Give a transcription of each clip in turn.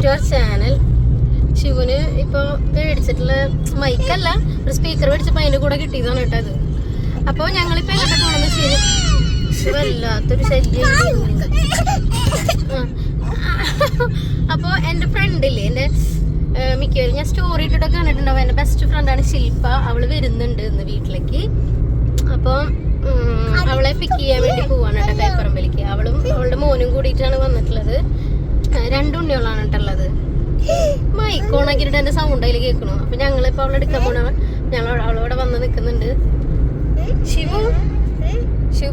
To our channel. ശിവന് ഇപ്പോൾ മേടിച്ചിട്ടുള്ള മൈക്കല്ല, ഒരു സ്പീക്കർ മേടിച്ചപ്പോൾ അതിൻ്റെ കൂടെ കിട്ടിയതാണ് കേട്ടോ അത്. അപ്പോൾ ഞങ്ങളിപ്പോൾ എങ്ങോട്ട് പോകണമെന്ന് ശരി വല്ലാത്തൊരു ശല്യം. അപ്പോൾ എൻ്റെ ഫ്രണ്ടില്ലേ, എൻ്റെ മിക്കവരും ഞാൻ സ്റ്റോറി ഇട്ടിട്ടൊക്കെ കണ്ടിട്ടുണ്ടാവും. എൻ്റെ ബെസ്റ്റ് ഫ്രണ്ടാണ് ശില്പ. അവൾ വരുന്നുണ്ട് ഇന്ന് വീട്ടിലേക്ക്. അപ്പോൾ അവളെ പിക്ക് ചെയ്യാൻ വേണ്ടി പോവാണ് കേട്ടോ കൈപ്പറമ്പിലേക്ക്. അവളും അവളുടെ മോനും കൂടിയിട്ടാണ് വന്നിട്ടുള്ളത്. 2 ഉണ്ണികളാണ് കേട്ടുള്ളത്. മൈക്കോണാക്കിയിട്ട് എൻ്റെ സൗണ്ട് അതിൽ കേൾക്കണു. അപ്പം ഞങ്ങളിപ്പോൾ അവളെടുക്കാൻ പോണ അവളവിടെ വന്ന് നിൽക്കുന്നുണ്ട്. ശിവു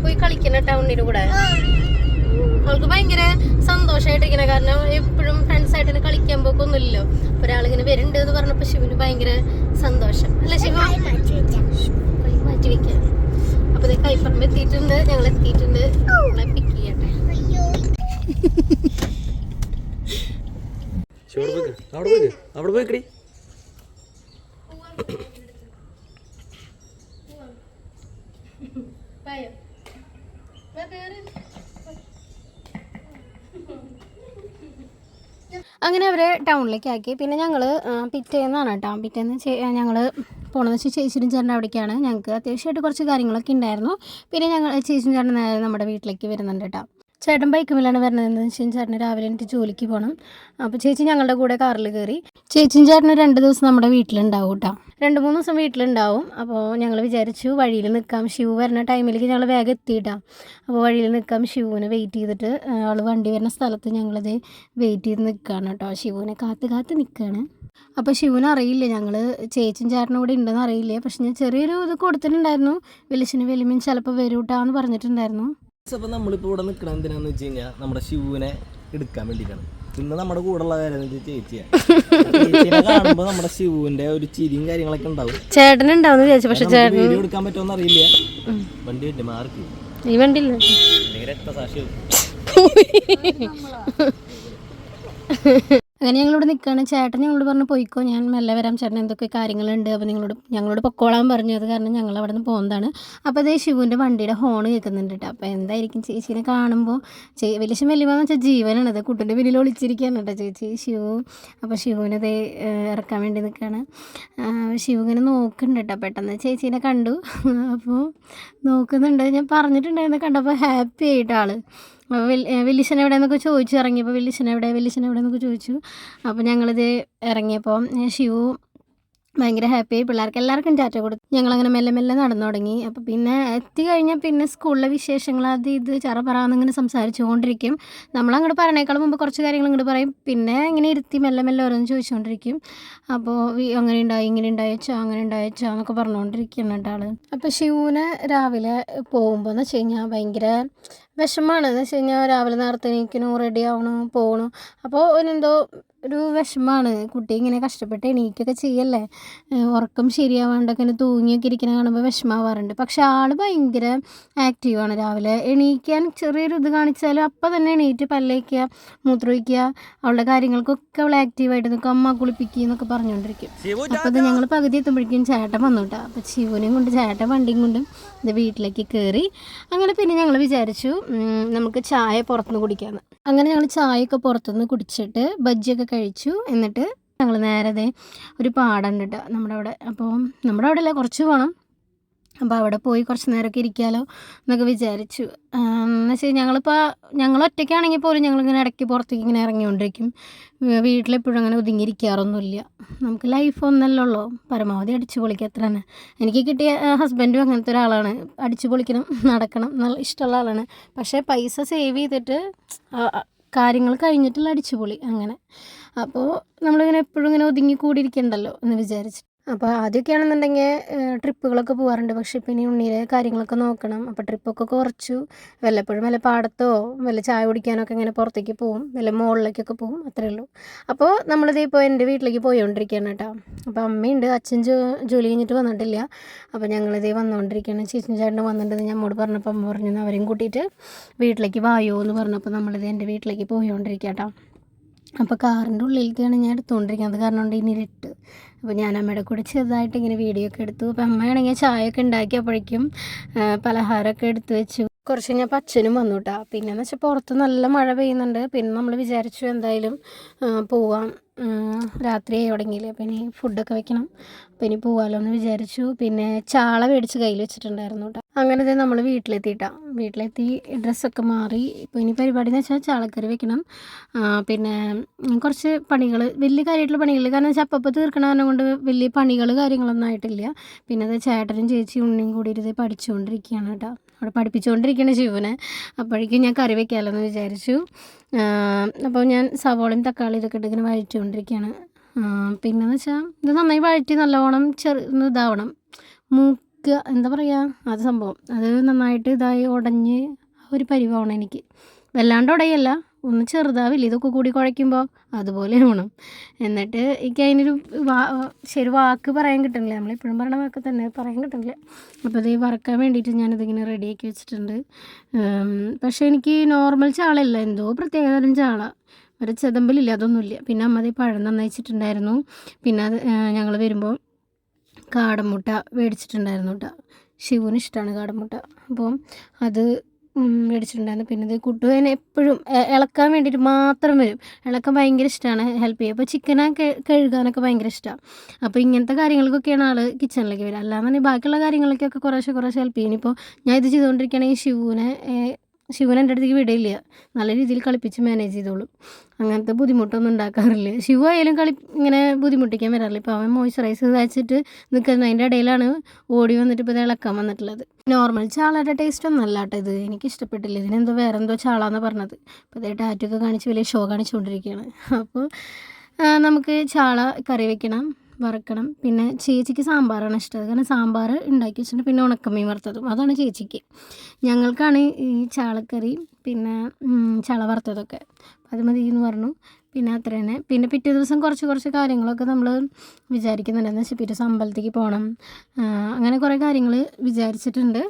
പോയി കളിക്കണ കേട്ടോ ഉണ്ണിയുടെ കൂടെ. അവൾക്ക് ഭയങ്കര സന്തോഷമായിട്ടിരിക്കണ, കാരണം എപ്പോഴും ഫ്രണ്ട്സായിട്ട് കളിക്കാൻ പോക്കൊന്നുമില്ലല്ലോ. ഒരാളിങ്ങനെ വരുന്നുണ്ട് എന്ന് പറഞ്ഞപ്പോൾ ശിവന് ഭയങ്കര സന്തോഷം അല്ലേ ശിവ? മാറ്റി വെക്കാം. അപ്പൊ കൈപ്പറമ്പ് എത്തിയിട്ടുണ്ട്, ഞങ്ങൾ എത്തിയിട്ടുണ്ട്. നമ്മളെ പിക്ക് ചെയ്യട്ടെ. അങ്ങനെ അവരെ ടൗണിലേക്ക് ആക്കി. പിന്നെ ഞങ്ങൾ പിറ്റേന്നാണ് കേട്ടോ, പിറ്റേന്ന് ഞങ്ങൾ പോണെന്ന് വെച്ചാൽ ചേച്ചിയും ചേട്ടൻ്റെ അവിടേക്കാണ്. ഞങ്ങൾക്ക് അത്യാവശ്യമായിട്ട് കുറച്ച് കാര്യങ്ങളൊക്കെ ഉണ്ടായിരുന്നു. പിന്നെ ഞങ്ങൾ ചേച്ചിയും ചേട്ടൻ നേരെ നമ്മുടെ വീട്ടിലേക്ക് വരുന്നുണ്ട് കേട്ടോ. ചേട്ടൻ ബൈക്കുമില്ലാണ് വരുന്നതെന്ന് വെച്ചാൽ ചേട്ടന് രാവിലെ എനിക്ക് ജോലിക്ക് പോകണം. അപ്പോൾ ചേച്ചി ഞങ്ങളുടെ കൂടെ കാറിൽ കയറി. ചേച്ചിയും ചേട്ടന് 2 ദിവസം നമ്മുടെ വീട്ടിലുണ്ടാവും കേട്ടോ, 2-3 ദിവസം വീട്ടിലുണ്ടാവും. അപ്പോൾ ഞങ്ങൾ വിചാരിച്ചു വഴിയിൽ നിൽക്കാം, ശിവ വരുന്ന ടൈമിലേക്ക് ഞങ്ങൾ വേഗം എത്തിയിട്ടാണ്. അപ്പോൾ വഴിയിൽ നിൽക്കാം, ശിവുവിനെ വെയിറ്റ് ചെയ്തിട്ട് അവൾ വണ്ടി വരുന്ന സ്ഥലത്ത് ഞങ്ങളത് വെയിറ്റ് ചെയ്ത് നിൽക്കുകയാണ് കേട്ടോ. ശിവുവിനെ കാത്ത് നിൽക്കുകയാണ്. അപ്പോൾ ശിവന് അറിയില്ല ഞങ്ങൾ ചേച്ചിയും ചേട്ടനും കൂടെ ഉണ്ടെന്ന് അറിയില്ല. പക്ഷെ ഞാൻ ചെറിയൊരു ഇത് കൊടുത്തിട്ടുണ്ടായിരുന്നു, വലിയച്ഛനും ചിലപ്പോൾ വരൂട്ടാന്ന് പറഞ്ഞിട്ടുണ്ടായിരുന്നു. അപ്പോൾ നമ്മളിപ്പോൾ ഇവിടെ നിൽക്കണം എന്തിനാന്ന് വെച്ച് കഴിഞ്ഞാൽ നമ്മുടെ ശിവുവിനെ എടുക്കാൻ വേണ്ടിയിട്ടാണ്. ഇന്ന് നമ്മുടെ കൂടെ ഉള്ള കാര്യം ചേച്ചിയെ കാണുമ്പോൾ നമ്മുടെ ശിവുവിന്റെ ഒരു ചിരിയും കാര്യങ്ങളൊക്കെ ഉണ്ടാവും. ചേട്ടനുണ്ടാവും വിചാരിച്ചു, പക്ഷെ ചേട്ടൻ വീഡിയോ എടുക്കാൻ പറ്റുമെന്ന് അറിയില്ല. വണ്ടി പറ്റി മാർക്ക് ഈ വണ്ടിയില്ല രക്തസാക്ഷിയാവും. അങ്ങനെ ഞങ്ങളിവിടെ നിൽക്കുകയാണ്. ചേട്ടൻ ഞങ്ങളോട് പറഞ്ഞു പോയിക്കോ, ഞാൻ മെല്ലെ വരാം, ചേട്ടൻ എന്തൊക്കെ കാര്യങ്ങളുണ്ട്. അപ്പോൾ ഞങ്ങളോട് പൊക്കോളാൻ പറഞ്ഞു. അത് കാരണം ഞങ്ങൾ അവിടെ നിന്ന് പോകുന്നതാണ്. അപ്പോൾ അതേ ശിവുവിൻ്റെ വണ്ടിയുടെ ഹോൺ കേൾക്കുന്നുണ്ട് കേട്ടോ. അപ്പോൾ എന്തായിരിക്കും ചേച്ചീനെ കാണുമ്പോൾ വലിയ വലിയമെന്ന് വെച്ചാൽ ജീവനാണത്. കുട്ടിൻ്റെ പിന്നിൽ ഒളിച്ചിരിക്കുകയാണ് കേട്ടോ ചേച്ചി ശിവു. അപ്പോൾ ശിവുവിനത് ഇറക്കാൻ വേണ്ടി നിൽക്കുകയാണ്. ശിവു ഇങ്ങനെ നോക്കുന്നുണ്ട് കേട്ടോ. പെട്ടെന്ന് ചേച്ചീനെ കണ്ടു. അപ്പോൾ നോക്കുന്നുണ്ട്. ഞാൻ പറഞ്ഞിട്ടുണ്ടായിരുന്നു, കണ്ടപ്പോൾ ഹാപ്പി ആയിട്ട് ആൾ. വലിയച്ഛൻ എവിടെയെന്നൊക്കെ ചോദിച്ചു ഇറങ്ങിയപ്പോൾ വലിയച്ഛൻ എവിടെയെന്നൊക്കെ ചോദിച്ചു. അപ്പോൾ ഞങ്ങളിത് ഇറങ്ങിയപ്പോൾ ശിവു ഭയങ്കര ഹാപ്പിയായി. പിള്ളേർക്ക് എല്ലാവർക്കും ടാറ്റ കൊടുത്തു. ഞങ്ങളങ്ങനെ മെല്ലെ നടന്നു തുടങ്ങി. അപ്പോൾ പിന്നെ എത്തി കഴിഞ്ഞാൽ പിന്നെ സ്കൂളിലെ വിശേഷങ്ങൾ അത് ഇത് പറന്നിങ്ങനെ സംസാരിച്ചു കൊണ്ടിരിക്കും. നമ്മളങ്ങോട്ട് പറയണേക്കാളും മുമ്പ് കുറച്ച് കാര്യങ്ങൾ ഇങ്ങോട്ട് പറയും. പിന്നെ ഇങ്ങനെ ഇരുത്തി മെല്ലെ ഓരോന്ന് ചോദിച്ചുകൊണ്ടിരിക്കും. അപ്പോൾ അങ്ങനെ ഉണ്ടായി, ഇങ്ങനെ ഉണ്ടായച്ചോ, അങ്ങനെ ഉണ്ടായച്ചോ എന്നൊക്കെ പറഞ്ഞുകൊണ്ടിരിക്കുകയാണ് കേട്ടോ ആൾ. അപ്പോൾ ശിവുവിന് രാവിലെ പോകുമ്പോൾ എന്ന് വെച്ച് കഴിഞ്ഞാൽ ഭയങ്കര വിഷമമാണ്. എന്ന് വെച്ച് കഴിഞ്ഞാൽ രാവിലെ നേരത്തെ എണീക്കണു, റെഡി ആവണു, പോകണു. അപ്പോൾ എന്തോ ഒരു വിഷമമാണ്. കുട്ടി ഇങ്ങനെ കഷ്ടപ്പെട്ട് എണീക്കൊക്കെ ചെയ്യല്ലേ, ഉറക്കം ശരിയാവാണ്ടൊക്കെ ഇങ്ങനെ തൂങ്ങിയൊക്കെ ഇരിക്കുന്ന കാണുമ്പോൾ വിഷമാവാറുണ്ട്. പക്ഷെ ആൾ ഭയങ്കര ആക്റ്റീവാണ്. രാവിലെ എണീക്കാൻ ചെറിയൊരു ഇത് കാണിച്ചാലും അപ്പം തന്നെ എണീറ്റ് പല്ലേക്കുക, മൂത്രമൊഴിക്കുക, അവളുടെ കാര്യങ്ങൾക്കൊക്കെ അവൾ ആക്റ്റീവായിട്ട് നിൽക്കും. അമ്മ കുളിപ്പിക്കുക എന്നൊക്കെ പറഞ്ഞുകൊണ്ടിരിക്കും. അപ്പോൾ അത് ഞങ്ങൾ പകുതി എത്തുമ്പോഴേക്കും ചേട്ടൻ വന്നു കേട്ടോ. അപ്പോൾ ശിവനെയും കൊണ്ട് ചേട്ടൻ വണ്ടിയും കൊണ്ടും ഇത് വീട്ടിലേക്ക് കയറി. അങ്ങനെ പിന്നെ ഞങ്ങൾ വിചാരിച്ചു നമുക്ക് ചായ പുറത്തുനിന്ന് കുടിക്കാമെന്ന്. അങ്ങനെ ഞങ്ങൾ ചായയൊക്കെ പുറത്തുനിന്ന് കുടിച്ചിട്ട് ബജ്ജിയൊക്കെ കഴിച്ചു. എന്നിട്ട് ഞങ്ങൾ നേരെ ഒരു പാടമുണ്ട് കേട്ടോ നമ്മുടെ അവിടെ. അപ്പോൾ നമ്മുടെ അവിടെ അല്ല, കുറച്ച് പോകണം. അപ്പോൾ അവിടെ പോയി കുറച്ച് നേരമൊക്കെ ഇരിക്കാമല്ലോ എന്നൊക്കെ വിചാരിച്ചു. എന്ന് വെച്ചാൽ ഞങ്ങൾ ഒറ്റയ്ക്കാണെങ്കിൽ പോലും ഞങ്ങളിങ്ങനെ ഇടയ്ക്ക് പുറത്തേക്ക് ഇങ്ങനെ ഇറങ്ങിക്കൊണ്ടിരിക്കും. വീട്ടിലെപ്പോഴും അങ്ങനെ ഒതുങ്ങിയിരിക്കാറൊന്നുമില്ല. നമുക്ക് ലൈഫ് ഒന്നല്ലേ ഉള്ളൂ, പരമാവധി അടിച്ചു പൊളിക്കുക അത്ര തന്നെ. എനിക്ക് കിട്ടിയ ഹസ്ബൻഡും അങ്ങനത്തെ ഒരാളാണ്. അടിച്ചു പൊളിക്കണം, നടക്കണം നല്ല ഇഷ്ടമുള്ള ആളാണ്. പക്ഷേ പൈസ സേവ് ചെയ്തിട്ട് കാര്യങ്ങൾ കഴിഞ്ഞിട്ടുള്ള അടിച്ചുപൊളി അങ്ങനെ. അപ്പോൾ നമ്മളിങ്ങനെ എപ്പോഴും ഇങ്ങനെ ഒതുങ്ങി കൂടിയിരിക്കണ്ടല്ലോ എന്ന് വിചാരിച്ചു. അപ്പോൾ ആദ്യമൊക്കെയാണെന്നുണ്ടെങ്കിൽ ട്രിപ്പുകളൊക്കെ പോകാറുണ്ട്. പക്ഷേ ഇപ്പം ഇനി ഉണ്ണിയിലെ കാര്യങ്ങളൊക്കെ നോക്കണം. അപ്പോൾ ട്രിപ്പൊക്കെ കുറച്ചു. വല്ലപ്പോഴും വല്ല പാടത്തോ വല്ല ചായ കുടിക്കാനൊക്കെ ഇങ്ങനെ പുറത്തേക്ക് പോവും, വല്ല മോളിലേക്കൊക്കെ പോവും, അത്രയേ ഉള്ളൂ. അപ്പോൾ നമ്മളിത് ഇപ്പോൾ എൻ്റെ വീട്ടിലേക്ക് പോയിക്കൊണ്ടിരിക്കുകയാണ് കേട്ടോ. അപ്പോൾ അമ്മയുണ്ട്, അച്ഛൻ ജോലി കഴിഞ്ഞിട്ട് വന്നിട്ടില്ല. അപ്പോൾ ഞങ്ങളിതേ വന്നുകൊണ്ടിരിക്കുകയാണ്. ചേച്ചി ചേട്ടൻ വന്നിട്ടുണ്ടെന്ന് ഞാൻ അമ്മോട് പറഞ്ഞപ്പോൾ അമ്മ പറഞ്ഞു അവരെയും കൂട്ടിയിട്ട് വീട്ടിലേക്ക് വായോ എന്ന് പറഞ്ഞപ്പോൾ നമ്മളിത് എൻ്റെ വീട്ടിലേക്ക് പോയിക്കൊണ്ടിരിക്കുക കേട്ടോ. അപ്പോൾ കാറിൻ്റെ ഉള്ളിലത്തെയാണ് ഞാൻ എടുത്തുകൊണ്ടിരിക്കുന്നത്. അത് കാരണം കൊണ്ട് ഇനി ഇരുട്ട്. അപ്പോൾ ഞാൻ അമ്മയുടെ കൂടെ ചെറുതായിട്ട് ഇങ്ങനെ വീഡിയോ ഒക്കെ എടുത്തു. അപ്പോൾ അമ്മയാണെങ്കിൽ ചായയൊക്കെ ഉണ്ടാക്കിയപ്പോഴേക്കും പലഹാരമൊക്കെ എടുത്തു വെച്ചു. കുറച്ച് കഴിഞ്ഞപ്പോൾ അച്ഛനും വന്നു കേട്ടോ. പിന്നെയെന്ന് വെച്ചാൽ പുറത്ത് നല്ല മഴ പെയ്യുന്നുണ്ട്. പിന്നെ നമ്മൾ വിചാരിച്ചു എന്തായാലും പോവാം, രാത്രി തുടങ്ങിയില്ലേ, അപ്പോൾ ഇനി ഫുഡൊക്കെ വെക്കണം, അപ്പോൾ ഇനി പോവാമല്ലോ എന്ന് വിചാരിച്ചു. പിന്നെ ചാള മേടിച്ച് കയ്യിൽ വെച്ചിട്ടുണ്ടായിരുന്നു കേട്ടോ. അങ്ങനെ തന്നെ നമ്മൾ വീട്ടിലെത്തി ഡ്രസ്സൊക്കെ മാറി. ഇപ്പോൾ ഇനി പരിപാടി എന്ന് വെച്ചാൽ ചാളക്കറി വെക്കണം. പിന്നെ കുറച്ച് പണികൾ, വലിയ കാര്യമായിട്ടുള്ള പണികൾ, കാരണം വെച്ചാൽ അപ്പം തീർക്കണ കാരണം കൊണ്ട് വലിയ പണികൾ കാര്യങ്ങളൊന്നും ആയിട്ടില്ല. പിന്നെ അത് ചേട്ടനും ചേച്ചിയും ഉണ്ണിയും കൂടി ഇരുന്ന് പഠിച്ചുകൊണ്ടിരിക്കുകയാണ് കേട്ടോ. അവിടെ പഠിപ്പിച്ചുകൊണ്ടിരിക്കുകയാണ് ശിവനെ. അപ്പോഴേക്കും ഞാൻ കറി വെക്കാമല്ലോ എന്ന് വിചാരിച്ചു. അപ്പോൾ ഞാൻ സവോളയും തക്കാളി ഇതൊക്കെ ഇട്ട് ഇങ്ങനെ വഴറ്റിക്കൊണ്ടിരിക്കുകയാണ്. പിന്നെന്ന് വെച്ചാൽ ഇത് നന്നായി വഴറ്റി നല്ലവണ്ണം ഇതാവണം, മൂക്കുക, എന്താ പറയുക, അത് സംഭവം അത് നന്നായിട്ട് ഇതായി ഉടഞ്ഞ് ഒരു പരിവാവണം എനിക്ക്. വല്ലാണ്ട് ഉടയല്ല, ഒന്ന് ചെറുതാവില്ല, ഇതൊക്കെ കൂടി കുഴയ്ക്കുമ്പോൾ അതുപോലെ ആവണം. എന്നിട്ട് എനിക്ക് അതിനൊരു ശരി വാക്ക് പറയാൻ കിട്ടുന്നില്ല, നമ്മളിപ്പോഴും പറയണ വാക്ക് തന്നെ പറയാൻ കിട്ടുന്നില്ല. അപ്പോൾ ഇത് വറക്കാൻ വേണ്ടിയിട്ട് ഞാനിതിങ്ങനെ റെഡിയാക്കി വെച്ചിട്ടുണ്ട്. പക്ഷേ എനിക്ക് നോർമൽ ചാളയല്ല, എന്തോ പ്രത്യേകതരം ചാള, ഒരു ചെതമ്പലില്ല, അതൊന്നുമില്ല. പിന്നെ അമ്മ അത് പഴം നന്നയിച്ചിട്ടുണ്ടായിരുന്നു. പിന്നെ അത് ഞങ്ങൾ വരുമ്പോൾ കാടമുട്ട മേടിച്ചിട്ടുണ്ടായിരുന്നു കേട്ടോ. ശിവുന് ഇഷ്ടമാണ് കാടമുട്ട, അപ്പം അത് മേടിച്ചിട്ടുണ്ടായിരുന്നു. പിന്നെ ഇത് കുട്ടുവിനെ എപ്പോഴും ഇളക്കാൻ വേണ്ടിയിട്ട് മാത്രം വരും. ഇളക്കാൻ ഭയങ്കര ഇഷ്ടമാണ്, ഹെൽപ്പ് ചെയ്യും. അപ്പോൾ ചിക്കനൊക്കെ കഴുകാനൊക്കെ ഭയങ്കര ഇഷ്ടമാണ്. അപ്പോൾ ഇങ്ങനത്തെ കാര്യങ്ങൾക്കൊക്കെയാണ് ആൾ കിച്ചണിലേക്ക് വരിക. അല്ലാതെ ബാക്കിയുള്ള കാര്യങ്ങൾക്കൊക്കെ കുറേശ്ശെ ഹെൽപ്പ് ചെയ്യും. ഇപ്പോൾ ഞാൻ ഇത് ചെയ്തുകൊണ്ടിരിക്കുകയാണെങ്കിൽ ശിവൻ എൻ്റെ അടുത്തേക്ക് വിടയില്ല, നല്ല രീതിയിൽ കളിപ്പിച്ച് മാനേജ് ചെയ്തോളും. അങ്ങനത്തെ ബുദ്ധിമുട്ടൊന്നും ഉണ്ടാക്കാറില്ല. ശിവ ആയാലും ഇങ്ങനെ ബുദ്ധിമുട്ടിക്കാൻ വരാറില്ല. ഇപ്പോൾ അവൻ മോയ്സ്ചറൈസ് തയ്ച്ചിട്ട് നിൽക്കുന്നത്, അതിൻ്റെ ഇടയിലാണ് ഓടി വന്നിട്ട് ഇപ്പോൾ ഇത് ഇളക്കാൻ വന്നിട്ടുള്ളത്. നോർമൽ ചാളയുടെ ടേസ്റ്റ് ഒന്നും അല്ല കേട്ടോ ഇത്, എനിക്ക് ഇഷ്ടപ്പെട്ടില്ല. ഇതിനെന്തോ വേറെ എന്തോ ചാളാന്ന് പറഞ്ഞത്. അപ്പോൾ അതേ ടാറ്റൊക്കെ കാണിച്ച് വലിയ ഷോ കാണിച്ചുകൊണ്ടിരിക്കുകയാണ്. അപ്പോൾ നമുക്ക് ചാള കറി വെക്കണം, വറക്കണം. പിന്നെ ചേച്ചിക്ക് സാമ്പാറാണ് ഇഷ്ടം, കാരണം സാമ്പാർ ഉണ്ടാക്കി വെച്ചിട്ടുണ്ട്. പിന്നെ ഉണക്കമീൻ വറുത്തതും അതാണ് ചേച്ചിക്ക്. ഞങ്ങൾക്കാണ് ഈ ചാളക്കറി പിന്നെ ചാള വറുത്തതൊക്കെ, അത് മതി എന്ന് പറഞ്ഞു. പിന്നെ അത്ര തന്നെ. പിന്നെ പിറ്റേ ദിവസം കുറച്ച് കാര്യങ്ങളൊക്കെ നമ്മൾ വിചാരിക്കുന്നുണ്ട്. എന്ന് വെച്ചാൽ പിറ്റേ ദിവസം അമ്പലത്തേക്ക് പോകണം, അങ്ങനെ കുറേ കാര്യങ്ങൾ വിചാരിച്ചിട്ടുണ്ട്.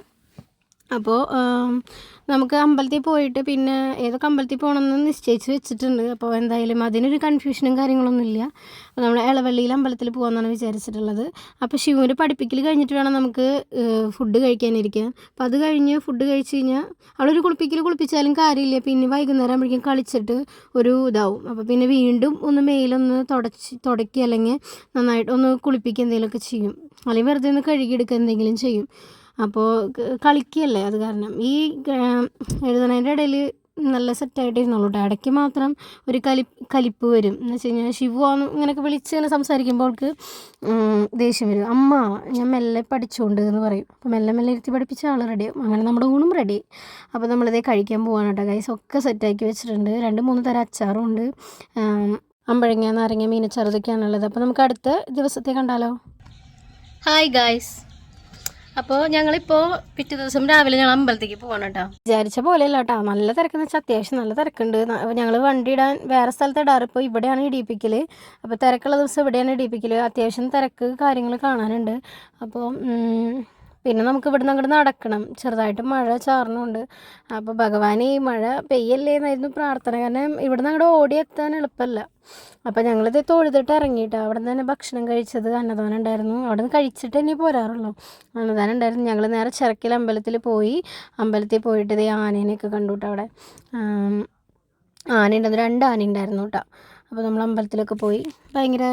അപ്പോൾ നമുക്ക് അമ്പലത്തിൽ പോയിട്ട് പിന്നെ ഏതൊക്കെ അമ്പലത്തിൽ പോകണമെന്ന് നിശ്ചയിച്ച് വെച്ചിട്ടുണ്ട്. അപ്പോൾ എന്തായാലും അതിനൊരു കൺഫ്യൂഷനും കാര്യങ്ങളൊന്നുമില്ല. നമ്മൾ ഇളവള്ളിയിൽ അമ്പലത്തിൽ പോകാമെന്നാണ് വിചാരിച്ചിട്ടുള്ളത്. അപ്പോൾ ശിവന് പഠിപ്പിക്കൽ കഴിഞ്ഞിട്ട് വേണം നമുക്ക് ഫുഡ് കഴിക്കാനിരിക്കാൻ. അപ്പോൾ അത് കഴിഞ്ഞ് ഫുഡ് കഴിച്ച് കഴിഞ്ഞാൽ അവളൊരു കുളിപ്പിച്ചാലും കാര്യമില്ല, പിന്നെ വൈകുന്നേരം ആകുമ്പോഴേക്കും കളിച്ചിട്ട് ഒരു ഇതാവും. അപ്പോൾ പിന്നെ വീണ്ടും ഒന്ന് മേലൊന്ന് തുടയ്ക്കുക, അല്ലെങ്കിൽ നന്നായിട്ട് ഒന്ന് കുളിപ്പിക്കുക, എന്തെങ്കിലുമൊക്കെ ചെയ്യും, അല്ലെങ്കിൽ വെറുതെ ഒന്ന് കഴുകിയെടുക്കുക, എന്തെങ്കിലും ചെയ്യും. അപ്പോൾ കളിക്കുകയല്ലേ, അത് കാരണം ഈ എഴുതണതിൻ്റെ ഇടയിൽ നല്ല സെറ്റായിട്ട് ഇരുന്നുള്ളൂ കേട്ടോ. ഇടയ്ക്ക് മാത്രം ഒരു കലിപ്പ് വരും. എന്ന് വെച്ച് കഴിഞ്ഞാൽ ശിവുവാന്ന് ഇങ്ങനെയൊക്കെ വിളിച്ച് ഇങ്ങനെ സംസാരിക്കുമ്പോൾക്ക് ദേഷ്യം വരും. അമ്മ ഞാൻ മെല്ലെ പഠിച്ചുകൊണ്ട് എന്ന് പറയും. അപ്പോൾ മെല്ലെ ഇരുത്തി പഠിപ്പിച്ച ആൾ റെഡിയാവും. അങ്ങനെ നമ്മുടെ ഊണും റെഡി. അപ്പോൾ നമ്മളിതേ കഴിക്കാൻ പോവാണ് കേട്ടോ ഗൈസ്. ഒക്കെ സെറ്റാക്കി വെച്ചിട്ടുണ്ട്. 2-3 തരം അച്ചാറും ഉണ്ട്, അമ്പഴങ്ങ, നാരങ്ങ, മീനച്ചാറ്, ഇതൊക്കെയാണുള്ളത്. അപ്പോൾ നമുക്ക് അടുത്ത ദിവസത്തെ കണ്ടാലോ. ഹായ് ഗൈസ്, അപ്പോൾ ഞങ്ങളിപ്പോൾ പിറ്റേ ദിവസം രാവിലെ ഞങ്ങൾ അമ്പലത്തേക്ക് പോകണം കേട്ടോ. വിചാരിച്ച പോലെയല്ല കേട്ടോ, നല്ല തിരക്കെന്ന് വെച്ചാൽ അത്യാവശ്യം നല്ല തിരക്കുണ്ട്. ഞങ്ങൾ വണ്ടി ഇടാൻ വേറെ സ്ഥലത്ത് ഇടാറ്, ഇപ്പോൾ ഇവിടെയാണ് ഇടിപ്പിക്കൽ. അപ്പോൾ തിരക്കുള്ള ദിവസം ഇവിടെയാണ് ഇടിപ്പിക്കൽ. അത്യാവശ്യം തിരക്ക് കാര്യങ്ങൾ കാണാനുണ്ട്. അപ്പോൾ പിന്നെ നമുക്ക് ഇവിടുന്ന് അങ്ങോട്ട് നടക്കണം, ചെറുതായിട്ട് മഴ ചാറുന്നുണ്ട്. അപ്പോൾ ഭഗവാൻ ഈ മഴ പെയ്യല്ലേ എന്നായിരുന്നു പ്രാർത്ഥന, കാരണം ഇവിടുന്ന് അങ്ങോട്ട് ഓടിയെത്താൻ എളുപ്പമല്ല. അപ്പോൾ ഞങ്ങളിത് തൊഴുതിട്ട് ഇറങ്ങിയിട്ട് അവിടെ നിന്ന് തന്നെ ഭക്ഷണം കഴിച്ചത്, അന്നദാനം ഉണ്ടായിരുന്നു. അവിടെ നിന്ന് കഴിച്ചിട്ട് തന്നെ പോരാറുള്ളൂ. അന്നദാനം ഉണ്ടായിരുന്നു. ഞങ്ങൾ നേരെ ചിറക്കൽ അമ്പലത്തിൽ പോയിട്ട് ഇതേ ആനേനെയൊക്കെ കണ്ടു കേട്ടോ. അവിടെ ആന ഉണ്ടായിരുന്നു, 2 ആന ഉണ്ടായിരുന്നു കേട്ടോ. അപ്പോൾ നമ്മൾ അമ്പലത്തിലൊക്കെ പോയി. ഭയങ്കര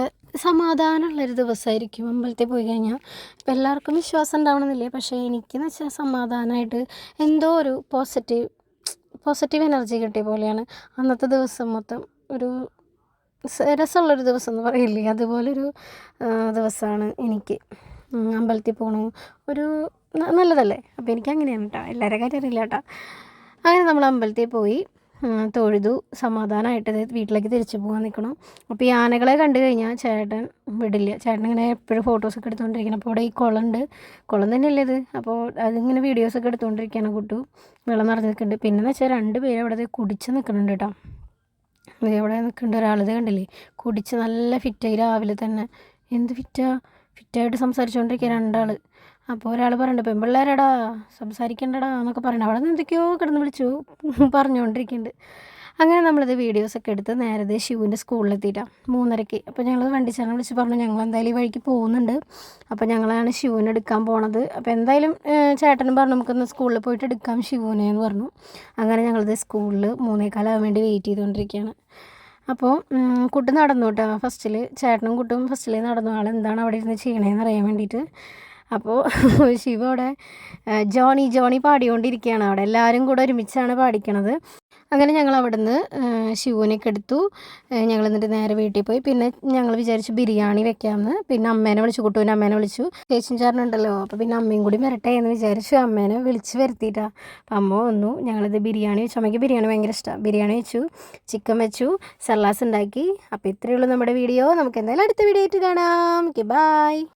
സമാധാനമുള്ളൊരു ദിവസമായിരിക്കും അമ്പലത്തിൽ പോയി കഴിഞ്ഞാൽ. ഇപ്പം എല്ലാവർക്കും വിശ്വാസം ഉണ്ടാവണമെന്നില്ലേ, പക്ഷേ എനിക്കെന്ന് വെച്ചാൽ സമാധാനമായിട്ട് എന്തോ ഒരു പോസിറ്റീവ് എനർജി കിട്ടിയ പോലെയാണ് അന്നത്തെ ദിവസം മൊത്തം. ഒരു രസമുള്ളൊരു ദിവസം എന്ന് പറയില്ലേ, അതുപോലൊരു ദിവസമാണ് എനിക്ക്. അമ്പലത്തിൽ പോകണു ഒരു നല്ലതല്ലേ. അപ്പോൾ എനിക്ക് അങ്ങനെയാണ് കേട്ടോ, എല്ലാവരുടെ കാര്യം അറിയില്ല കേട്ടോ. അങ്ങനെ നമ്മൾ അമ്പലത്തിൽ പോയി തൊഴുതു സമാധാനമായിട്ട് വീട്ടിലേക്ക് തിരിച്ചു പോകാൻ നിൽക്കണം. അപ്പോൾ ഈ ആനകളെ കണ്ടു കഴിഞ്ഞാൽ ചേട്ടൻ വിടില്ല. ചേട്ടൻ ഇങ്ങനെ എപ്പോഴും ഫോട്ടോസൊക്കെ എടുത്തുകൊണ്ടിരിക്കണം. അപ്പോൾ ഇവിടെ ഈ കുളം തന്നെയല്ലേ ഇത്. അപ്പോൾ അതിങ്ങനെ വീഡിയോസൊക്കെ എടുത്തുകൊണ്ടിരിക്കുകയാണ്. കുട്ടു വെള്ളം നിറഞ്ഞ് നിൽക്കുന്നുണ്ട്. പിന്നെന്ന് വെച്ചാൽ 2 പേര് അവിടെ കുടിച്ച് നിൽക്കുന്നുണ്ട് കേട്ടോ. ഇവിടെ നിൽക്കേണ്ട ഒരാളിത് കണ്ടില്ലേ, കുടിച്ച് നല്ല ഫിറ്റായി രാവിലെ തന്നെ. എന്ത് ഫിറ്റായിട്ട് സംസാരിച്ചുകൊണ്ടിരിക്കുക 2 ആൾ. അപ്പോൾ ഒരാൾ പറയുന്നുണ്ട്, പെൺപിള്ളേരടാ സംസാരിക്കണ്ടടാ എന്നൊക്കെ പറയുന്നുണ്ട്. അവിടെ നിന്ന് എന്തൊക്കെയോ കിടന്ന് വിളിച്ചു പറഞ്ഞുകൊണ്ടിരിക്കുന്നുണ്ട്. അങ്ങനെ നമ്മളിത് വീഡിയോസൊക്കെ എടുത്ത് നേരത്തെ ശിവുവിൻ്റെ സ്കൂളിലെത്തിയിട്ടാണ് 3:30. അപ്പോൾ ഞങ്ങൾ വണ്ടിച്ചാനെ വിളിച്ച് പറഞ്ഞു ഞങ്ങൾ എന്തായാലും ഈ വഴിക്ക് പോകുന്നുണ്ട്, അപ്പോൾ ഞങ്ങളാണ് ശിവുവിനെ എടുക്കാൻ പോണത്. അപ്പോൾ എന്തായാലും ചേട്ടനും പറഞ്ഞു നമുക്കൊന്ന് സ്കൂളിൽ പോയിട്ട് എടുക്കാം ശിവുവിനെ എന്ന് പറഞ്ഞു. അങ്ങനെ ഞങ്ങളിത് സ്കൂളിൽ 3:15 വേണ്ടി വെയിറ്റ് ചെയ്തുകൊണ്ടിരിക്കുകയാണ്. അപ്പോൾ കുട്ടി നടന്നു കേട്ടോ ഫസ്റ്റിൽ, ചേട്ടനും കുട്ടും ഫസ്റ്റിൽ നടന്നു. ആളെന്താണ് അവിടെ ഇരുന്ന് ചെയ്യണേന്ന് അറിയാൻ വേണ്ടിയിട്ട്. അപ്പോൾ ശിവ അവിടെ ജോണി ജോണി പാടിക്കൊണ്ടിരിക്കുകയാണ്. അവിടെ എല്ലാവരും കൂടെ ഒരുമിച്ചാണ് പാടിക്കണത്. അങ്ങനെ ഞങ്ങൾ അവിടെ നിന്ന് ശിവുവിനൊക്കെ എടുത്തു. ഞങ്ങൾ എന്നിട്ട് നേരെ വീട്ടിൽ പോയി. പിന്നെ ഞങ്ങൾ വിചാരിച്ചു ബിരിയാണി വെക്കാമെന്ന്. പിന്നെ അമ്മേനെ വിളിച്ചു, കുട്ടുവിൻ്റെ അമ്മേനെ വിളിച്ചു. ചേച്ചിയും ചേട്ടനുണ്ടല്ലോ, അപ്പോൾ പിന്നെ അമ്മയും കൂടി വരട്ടെ എന്ന് വിചാരിച്ചു. അമ്മേനെ വിളിച്ച് വരുത്തിയിട്ടാണ്. അപ്പം അമ്മ വന്നു. ഞങ്ങളിത് ബിരിയാണി വെച്ചു. അമ്മയ്ക്ക് ബിരിയാണി ഭയങ്കര ഇഷ്ടമാണ്. ബിരിയാണി വെച്ചു, ചിക്കൻ വെച്ചു, സലാസ് ഉണ്ടാക്കി. അപ്പോൾ ഇത്രയേ ഉള്ളൂ നമ്മുടെ വീഡിയോ. നമുക്ക് എന്തായാലും അടുത്ത വീഡിയോ ആയിട്ട് കാണാം. Okay, by.